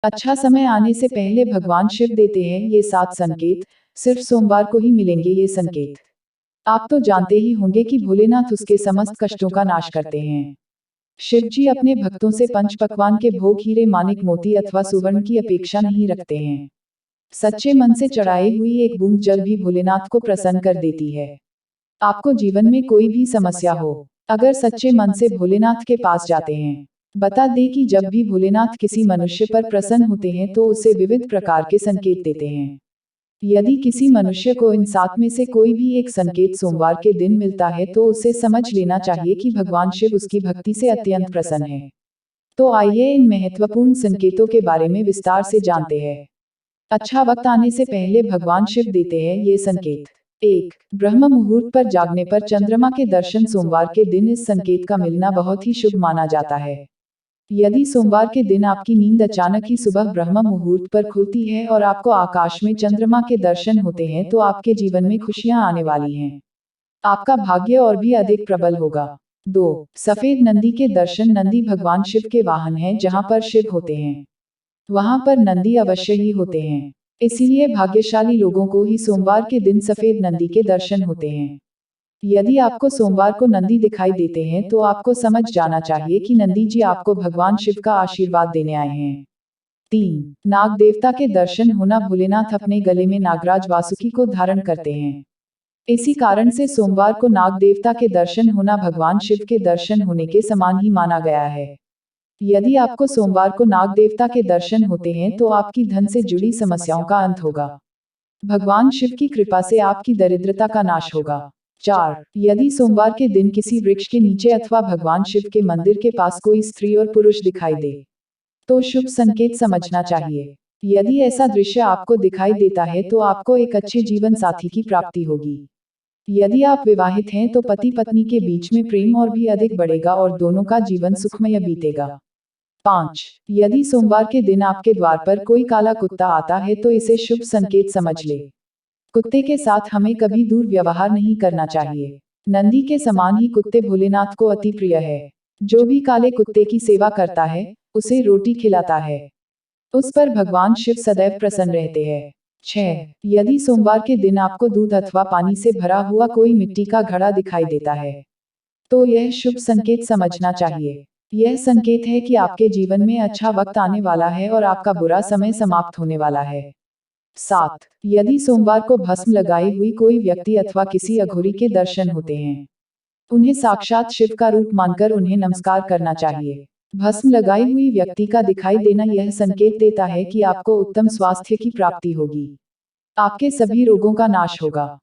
अच्छा समय आने से पहले भगवान शिव देते हैं ये 7 संकेत, सिर्फ सोमवार को ही मिलेंगे ये संकेत। आप तो जानते ही होंगे कि भोलेनाथ उसके समस्त कष्टों का नाश करते हैं। शिव जी अपने भक्तों से पंच पकवान के भोग हीरे मानिक मोती अथवा सुवर्ण की अपेक्षा नहीं रखते हैं। सच्चे मन से चढ़ाई हुई एक बूंद जल भी भोलेनाथ को प्रसन्न कर देती है। आपको जीवन में कोई भी समस्या हो, अगर सच्चे मन से भोलेनाथ के पास जाते हैं, बता दें कि जब भी भोलेनाथ किसी मनुष्य पर प्रसन्न होते हैं तो उसे विविध प्रकार के संकेत देते हैं। यदि किसी मनुष्य को इन 7 में से कोई भी एक संकेत सोमवार के दिन मिलता है तो उसे समझ लेना चाहिए कि भगवान शिव उसकी भक्ति से अत्यंत प्रसन्न है। तो आइए इन महत्वपूर्ण संकेतों के बारे में विस्तार से जानते हैं। अच्छा वक्त आने से पहले भगवान शिव देते हैं ये संकेत। 1. ब्रह्म मुहूर्त पर जागने पर चंद्रमा के दर्शन सोमवार के दिन इस संकेत का मिलना बहुत ही शुभ माना जाता है। यदि सोमवार के दिन आपकी नींद अचानक ही सुबह ब्रह्म मुहूर्त पर खुलती है और आपको आकाश में चंद्रमा के दर्शन होते हैं तो आपके जीवन में खुशियां आने वाली हैं। आपका भाग्य और भी अधिक प्रबल होगा। 2. सफेद नंदी के दर्शन। नंदी भगवान शिव के वाहन हैं। जहां पर शिव होते हैं वहां पर नंदी अवश्य ही होते हैं। इसीलिए भाग्यशाली लोगों को ही सोमवार के दिन सफेद नंदी के दर्शन होते हैं। यदि आपको सोमवार को नंदी दिखाई देते हैं तो आपको समझ जाना चाहिए कि नंदी जी आपको भगवान शिव का आशीर्वाद देने आए हैं। 3. नाग देवता के दर्शन होना। भोलेनाथ अपने गले में नागराज वासुकी को धारण करते हैं। इसी कारण से सोमवार को नाग देवता के दर्शन होना भगवान शिव के दर्शन होने के समान ही माना गया है। यदि आपको सोमवार को नाग देवता के दर्शन होते हैं तो आपकी धन से जुड़ी समस्याओं का अंत होगा। भगवान शिव की कृपा से आपकी दरिद्रता का नाश होगा। 4. यदि सोमवार के दिन किसी वृक्ष के नीचे अथवा भगवान शिव के मंदिर के पास कोई स्त्री और पुरुष दिखाई दे तो शुभ संकेत समझना चाहिए। यदि ऐसा दृश्य आपको दिखाई देता है तो आपको एक अच्छे जीवन साथी की प्राप्ति होगी। यदि आप विवाहित हैं तो पति पत्नी के बीच में प्रेम और भी अधिक बढ़ेगा और दोनों का जीवन सुखमय बीतेगा। 5. यदि सोमवार के दिन आपके द्वार पर कोई काला कुत्ता आता है तो इसे शुभ संकेत समझ ले। कुत्ते के साथ हमें कभी दुर्व्यवहार नहीं करना चाहिए। नंदी के समान ही कुत्ते भोलेनाथ को अति प्रिय है। जो भी काले कुत्ते की सेवा करता है, उसे रोटी खिलाता है, उस पर भगवान शिव सदैव प्रसन्न रहते हैं। 6. यदि सोमवार के दिन आपको दूध अथवा पानी से भरा हुआ कोई मिट्टी का घड़ा दिखाई देता है तो यह शुभ संकेत समझना चाहिए। यह संकेत है कि आपके जीवन में अच्छा वक्त आने वाला है और आपका बुरा समय समाप्त होने वाला है। 7. यदि सोमवार को भस्म लगाई हुई कोई व्यक्ति अथवा किसी अघोरी के दर्शन होते हैं, उन्हें साक्षात शिव का रूप मानकर उन्हें नमस्कार करना चाहिए। भस्म लगाई हुई व्यक्ति का दिखाई देना यह संकेत देता है कि आपको उत्तम स्वास्थ्य की प्राप्ति होगी। आपके सभी रोगों का नाश होगा।